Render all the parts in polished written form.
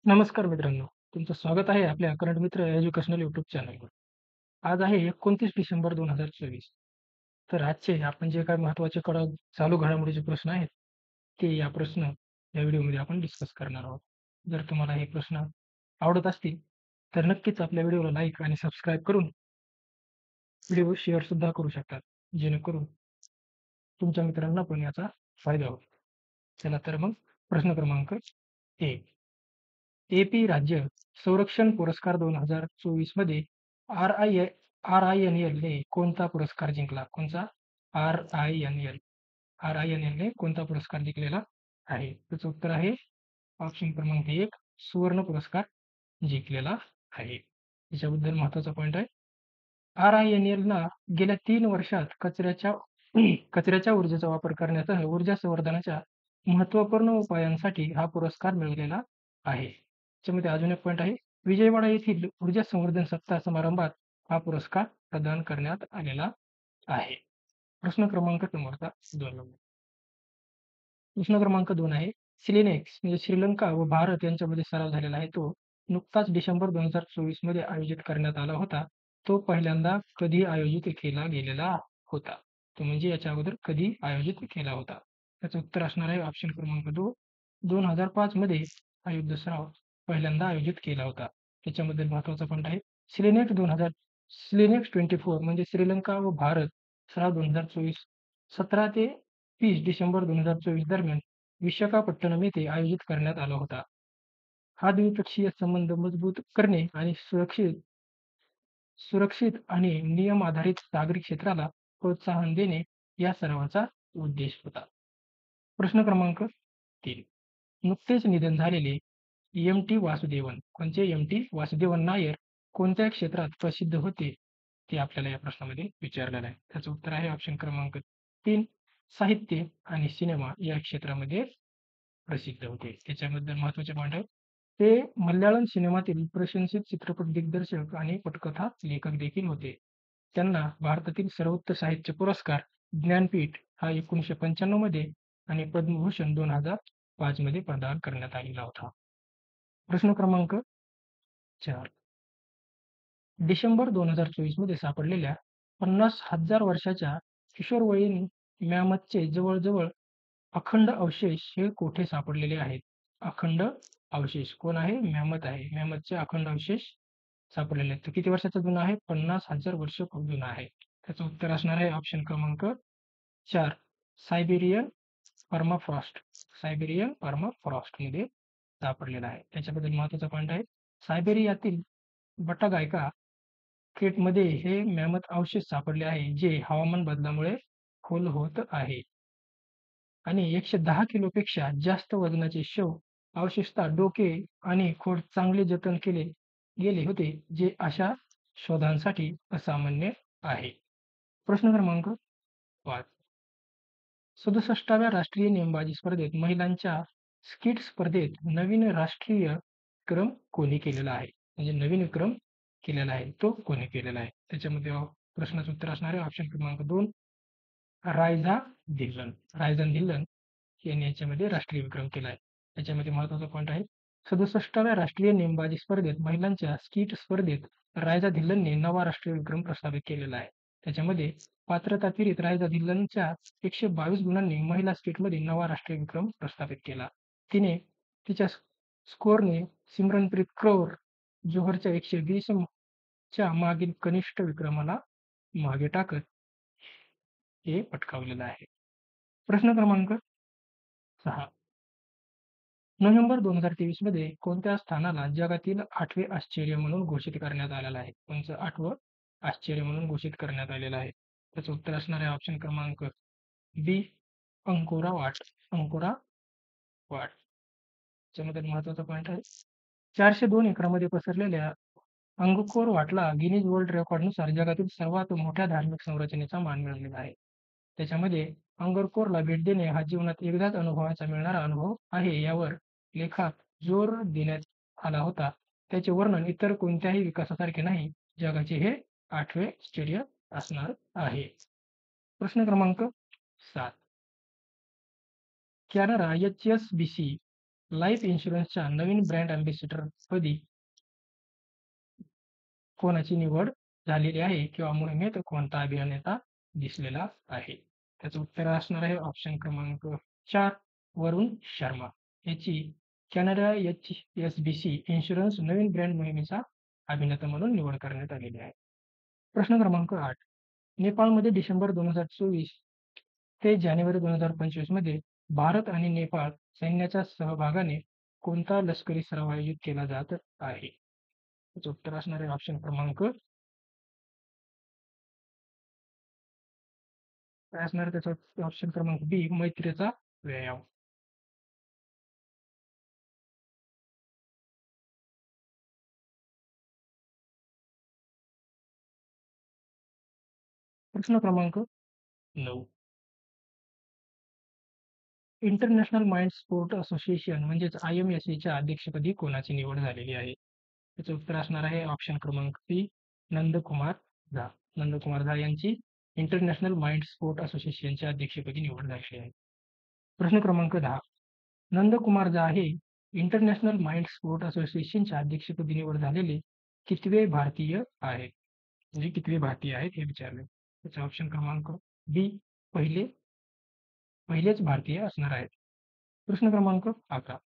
नमस्कार मित्रांनो. तुमचं स्वागत आहे आपल्या करंट मित्र एज्युकेशनल यूट्यूब चॅनलवर. आज आहे 29 डिसेंबर 2024. तर आजचे आपण जे काही महत्त्वाचे चालू घडामोडीचे प्रश्न आहेत, ते या या व्हिडिओमध्ये आपण डिस्कस करणार आहोत. जर तुम्हाला हे प्रश्न आवडत असतील, तर नक्कीच आपल्या व्हिडिओला लाईक आणि सबस्क्राईब करून व्हिडिओ शेअरसुद्धा करू शकतात. जेणेकरून तुमच्या मित्रांना पण याचा फायदा होईल. चला तर मग प्रश्न क्रमांक 1. एपी राज्य संरक्षण पुरस्कार 2024 मध्ये RINL ने कोणता पुरस्कार जिंकला? कोणता? RINL. RINL ने कोणता पुरस्कार जिंकलेला आहे? त्याचं उत्तर आहे ऑप्शन क्रमांक 1 सुवर्ण पुरस्कार जिंकलेला आहे. याच्याबद्दल महत्त्वाचा पॉइंट आहे. RINLना गेल्या 3 वर्षात कचऱ्याच्या ऊर्जेचा वापर करण्यासह ऊर्जा संवर्धनाच्या महत्त्वपूर्ण उपायांसाठी हा पुरस्कार मिळालेला आहे. त्याच्यामध्ये अजून एक पॉइंट आहे. विजयवाडा येथील ऊर्जा संवर्धन सप्ताह समारंभात हा पुरस्कार प्रदान करण्यात आलेला आहे. प्रश्न क्रमांक समोरचा 2 नंबर. प्रश्न क्रमांक 2 आहे. सिलेनेक्स म्हणजे श्रीलंका व भारत यांच्यामध्ये सराव झालेला आहे तो नुकताच डिसेंबर 2024 मध्ये आयोजित करण्यात आला होता. तो पहिल्यांदा कधी आयोजित केला गेलेला होता? तो म्हणजे याच्या अगोदर कधी आयोजित केला होता? त्याचं उत्तर असणार आहे ऑप्शन क्रमांक 2 2005 मध्ये हा युद्ध सराव पहिल्यांदा आयोजित केला होता. त्याच्याबद्दल महत्त्वाचा पॉइंट आहे. सिलेनेक्स 24 म्हणजे श्रीलंका व भारत सराव 2024 17 ते 30 डिसेंबर 2024 दरम्यान विशाखापट्टणम येथे आयोजित करण्यात आला होता. हा द्विपक्षीय संबंध मजबूत करणे आणि सुरक्षित आणि नियम आधारित सागरी क्षेत्राला प्रोत्साहन देणे या सरावाचा उद्देश होता. प्रश्न क्रमांक 3. नुकतेच निधन झालेले एम.टी. वासुदेवन कोणते एम.टी. वासुदेवन नायर कोणत्या क्षेत्रात प्रसिद्ध होते? ते आपल्याला या प्रश्नामध्ये विचारलेलं आहे. त्याचं उत्तर आहे ऑप्शन क्रमांक 3 साहित्य आणि सिनेमा या क्षेत्रामध्ये प्रसिद्ध होते. त्याच्याबद्दल महत्त्वाचे पॉइंट आहेत. ते मल्याळम सिनेमातील प्रशंसित चित्रपट दिग्दर्शक आणि पटकथा लेखक देखील होते. त्यांना भारतातील सर्वोच्च साहित्य पुरस्कार ज्ञानपीठ हा 1995 मध्ये आणि पद्मभूषण 2005 मध्ये प्रदान करण्यात आलेला होता. प्रश्न क्रमांक 4. डिसेंबर 2024 मध्ये सापडलेल्या 50,000 वर्षाच्या किशोरवयीन मॅमथचे जवळ-जवळ अखंड अवशेष हे कोठे सापडलेले आहेत? अखंड अवशेष कोण आहे? मॅमथ आहे. मॅमथचे अखंड अवशेष सापडलेले आहेत. तर किती वर्षाचा जुना आहे? 50,000 वर्ष खूप जुना आहे. त्याचं उत्तर असणार आहे ऑप्शन क्रमांक 4 सायबेरियन परमाफ्रॉस्ट. सायबेरियन परमाफ्रॉस्टमध्ये सापडलेला आहे. त्याच्याबद्दल महत्त्वाचा पॉइंट आहे. सायबेरियातील बटागायका केटमध्ये हे मॅमथ अवशेष सापडले आहे, जे हवामान बदलामुळे खोल होत आहे. आणि 110 किलोपेक्षा जास्त वजनाचे शव अवशेषतः डोके आणि खोड चांगले जतन केले गेले होते, जे अशा शोधांसाठी असामान्य आहे. प्रश्न क्रमांक 5. 67व्या राष्ट्रीय नेमबाजी स्पर्धेत महिलांच्या स्किट स्पर्धेत नवीन राष्ट्रीय विक्रम कोणी केलेला आहे? म्हणजे नवीन विक्रम केलेला आहे, तो कोणी केलेला आहे? त्याच्यामध्ये प्रश्नाचं उत्तर असणार आहे ऑप्शन क्रमांक 2 रायझा धिल्लन. रायझा धिल्लन यांनी याच्यामध्ये राष्ट्रीय विक्रम केला आहे. त्याच्यामध्ये महत्त्वाचा पॉइंट आहे. 67व्या राष्ट्रीय नेमबाजी स्पर्धेत महिलांच्या स्किट स्पर्धेत रायझा धिल्लनने नवा राष्ट्रीय विक्रम प्रस्थापित केलेला आहे. त्याच्यामध्ये पात्रता फेरीत रायझा धिल्लनच्या 122 गुणांनी महिला स्किटमध्ये नवा राष्ट्रीय विक्रम प्रस्थापित केला. तिने तिच्या स्कोअरने सिमरनप्रीत कौर जोहरच्या 120 च्या मागील कनिष्ठ विक्रमाला मागे टाकत हे पटकावलेलं आहे. प्रश्न क्रमांक 6. नोव्हेंबर 2023 मध्ये कोणत्या स्थानाला जगातील 8वे आश्चर्य म्हणून घोषित करण्यात आलेलं आहे? कोणचं 8वं आश्चर्य म्हणून घोषित करण्यात आलेलं आहे? त्याचं उत्तर असणार आहे ऑप्शन क्रमांक बी अंकोरा वाट. अंकोरा वाट. त्याच्यामध्ये महत्त्वाचा पॉइंट आहे. 402 एकरामध्ये पसरलेल्या अंगकोर वाटला गिनीज वर्ल्ड रेकॉर्डनुसार जगातील सर्वात मोठ्या धार्मिक संरचनेचा मान मिळालेला आहे. त्याच्यामध्ये अंगकोरला भेट देणे हा जीवनात एकदाच अनुभवायचा मिळणारा अनुभव आहे, यावर लेखात जोर देण्यात आला होता. त्याचे वर्णन इतर कोणत्याही विकासासारखे नाही. जगाचे हे 8वे आश्चर्य असणार आहे. प्रश्न क्रमांक 7. कॅनरा HSBC लाईफ इन्शुरन्सच्या नवीन ब्रँड अँबॅसेडर पदी कोणाची निवड झालेली आहे किंवा मोहिमेत कोणता अभिनेता दिसलेला आहे? त्याचं उत्तर असणार आहे ऑप्शन क्रमांक 4 वरुण शर्मा. याची कॅनडा एच-एस-बी-सी इन्शुरन्स नवीन ब्रँड मोहिमेचा अभिनेता म्हणून निवड करण्यात आलेली आहे. प्रश्न क्रमांक 8. नेपाळमध्ये डिसेंबर 2024 ते जानेवारी 2025 मध्ये भारत आणि नेपाळ सैन्याच्या सहभागाने कोणता लष्करी सराव आयोजित केला जात आहे? त्याचं उत्तर असणार आहे ऑप्शन क्रमांक काय असणार आहे त्याचं ऑप्शन क्रमांक बी मैत्रीचा व्यायाम. प्रश्न क्रमांक 9. इंटरनॅशनल माइंड स्पोर्ट असोसिएशन म्हणजेच IMSAच्या अध्यक्षपदी कोणाची निवड झालेली आहे? त्याचं उत्तर असणार आहे ऑप्शन क्रमांक सी नंदकुमार झा. नंदकुमार झा यांची इंटरनॅशनल माइंड स्पोर्ट असोसिएशनच्या अध्यक्षपदी निवड झालेली आहे. प्रश्न क्रमांक 10. नंदकुमार झा हे इंटरनॅशनल माइंड स्पोर्ट असोसिएशनच्या अध्यक्षपदी निवड झालेले कितवे भारतीय आहेत? म्हणजे कितवे भारतीय आहेत हे विचारले. त्याचा ऑप्शन क्रमांक बी पहिलेच भारतीय असणार आहेत. प्रश्न क्रमांक 11.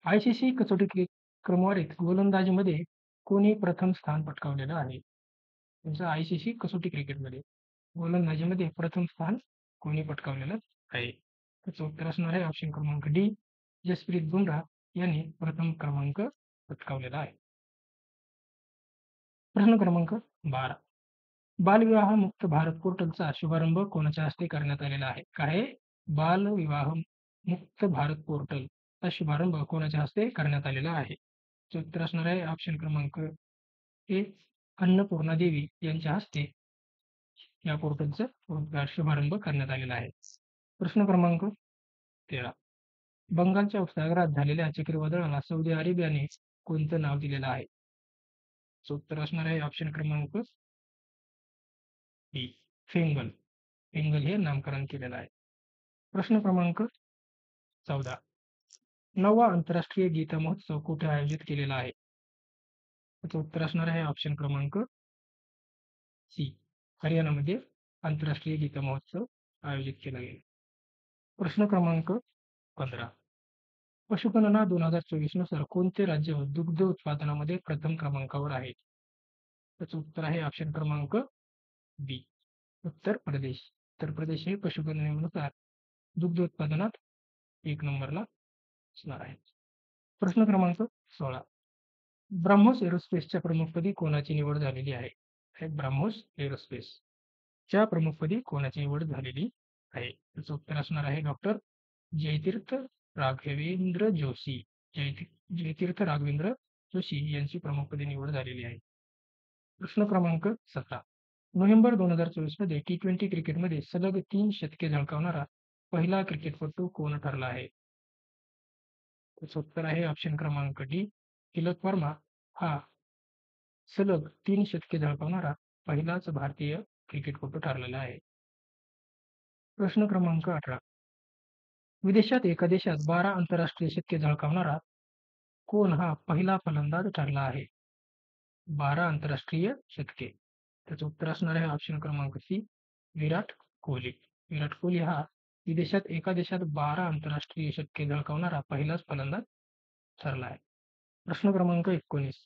ICC कसोटी क्रमवारीत गोलंदाजीमध्ये कोणी प्रथम स्थान पटकावलेलं आहे? तुमचं ICC कसोटी क्रिकेटमध्ये गोलंदाजीमध्ये प्रथम स्थान कोणी पटकावलेलं आहे? त्याचं उत्तर असणार आहे ऑप्शन क्रमांक डी जसप्रीत बुमराह यांनी प्रथम क्रमांक पटकावलेला आहे. प्रश्न क्रमांक 12. बालविवाह मुक्त भारत पोर्टलचा शुभारंभ कोणाच्या हस्ते करण्यात आलेला आहे? काय? बालविवाह मुक्त भारत पोर्टलचा शुभारंभ कोणाच्या हस्ते करण्यात आलेला आहे? उत्तर असणार आहे ऑप्शन क्रमांक ए अन्नपूर्णा देवी यांच्या हस्ते या पोर्टलचा शुभारंभ करण्यात आलेला आहे. प्रश्न क्रमांक 13. बंगालच्या उपसागरात झालेल्या चक्रीवादळाला सौदी अरेबियाने कोणतं नाव दिलेलं आहे? उत्तर असणार आहे ऑप्शन क्रमांक डी फेंगल. फेंगल हे नामकरण केलेलं आहे. प्रश्न क्रमांक 14. 9वा आंतरराष्ट्रीय गीता महोत्सव कुठे आयोजित केलेला आहे? त्याचं उत्तर असणार आहे ऑप्शन क्रमांक सी हरियाणामध्ये आंतरराष्ट्रीय गीता महोत्सव आयोजित केला गेला. प्रश्न क्रमांक 15. पशुगणना 2024 नुसार कोणते राज्य दुग्ध उत्पादनामध्ये प्रथम क्रमांकावर आहे? त्याचं उत्तर आहे ऑप्शन क्रमांक बी उत्तर प्रदेश. उत्तर प्रदेश हे पशुगणनेनुसार दुग्ध उत्पादनात 1 नंबरला असणार आहे. प्रश्न क्रमांक 16. ब्रह्मोस एरोस्पेसच्या प्रमुखपदी कोणाची निवड झालेली आहे? ब्रह्मोस एरोस्पेसच्या प्रमुखपदी कोणाची निवड झालेली आहे? त्याचं उत्तर असणार आहे डॉक्टर जयतीर्थ राघवेंद्र जोशी. जयतीर्थ राघवेंद्र जोशी यांची प्रमुखपदी निवड झालेली आहे. प्रश्न क्रमांक 17. नोव्हेंबर 2024 मध्ये T20 क्रिकेटमध्ये सलग 3 शतके झळकावणारा पहिला क्रिकेटपटू कोण ठरला आहे? उत्तर आहे ऑप्शन क्रमांक डी तिलक वर्मा हा सलग 3 शतके झळकावणारा पहिलाच भारतीय क्रिकेटपटू ठरलेला आहे. प्रश्न क्रमांक 18. विदेशात एका देशात 12 आंतरराष्ट्रीय शतके झळकावणारा कोण हा पहिला फलंदाज ठरला आहे? 12 आंतरराष्ट्रीय शतके. त्याचं उत्तर असणार आहे ऑप्शन क्रमांक सी विराट कोहली. विराट कोहली हा एका देशात 12 आंतरराष्ट्रीय शतके झळकावणारा पहिलाच फलंदाज ठरला आहे. प्रश्न क्रमांक 19.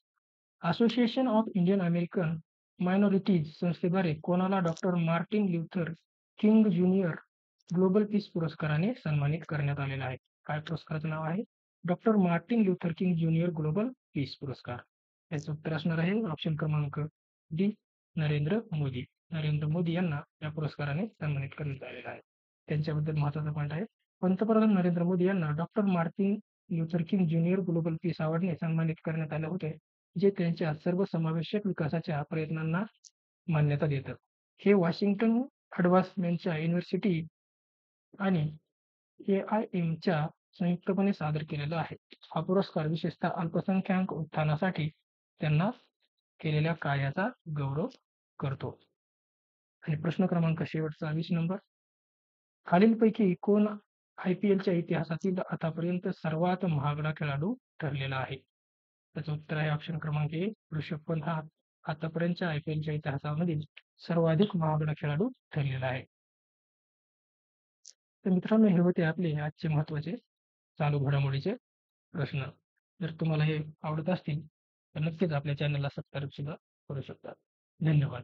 Association of Indian American minorities संस्थेद्वारे कोणाला doctor Martin Luther King junior global piece पुरस्काराने सन्मानित करण्यात आलेला आहे? काय पुरस्काराचं नाव आहे? Doctor Martin Luther King junior global piece पुरस्कार. याचं उत्तर असणार आहे ऑप्शन क्रमांक डी नरेंद्र मोदी. नरेंद्र मोदी यांना या पुरस्काराने सन्मानित करण्यात आलेला आहे. त्यांच्याबद्दल महत्त्वाचा पॉईंट आहे. पंतप्रधान नरेंद्र मोदी यांना doctor Martin Luther King junior global peace अवॉर्डने सन्मानित करण्यात आले होते, जे त्यांच्या सर्वसमावेशक विकासाच्या प्रयत्नांना मान्यता देतं. हे वॉशिंग्टन अडवान्समेंटच्या युनिव्हर्सिटी आणि AIMच्या संयुक्तपणे सादर केलेला आहे. हा पुरस्कार विशेषतः अल्पसंख्याक उत्थानासाठी त्यांना केलेल्या कार्याचा गौरव करतो. आणि प्रश्न क्रमांक शेवटचा 20 नंबर. खालीलपैकी कोण IPLच्या इतिहासातील आतापर्यंत सर्वात महागडा खेळाडू ठरलेला आहे? त्याचं उत्तर आहे ऑप्शन क्रमांक ए. ऋषभ पंत हा आतापर्यंतच्या IPLच्या इतिहासामधील सर्वाधिक महागडा खेळाडू ठरलेला आहे. तर मित्रांनो, हे होते आपले आजचे महत्त्वाचे चालू घडामोडीचे प्रश्न. जर तुम्हाला हे आवडत असतील, तर नक्कीच आपल्या चॅनलला सबस्क्राईब सुद्धा करू शकता. धन्यवाद.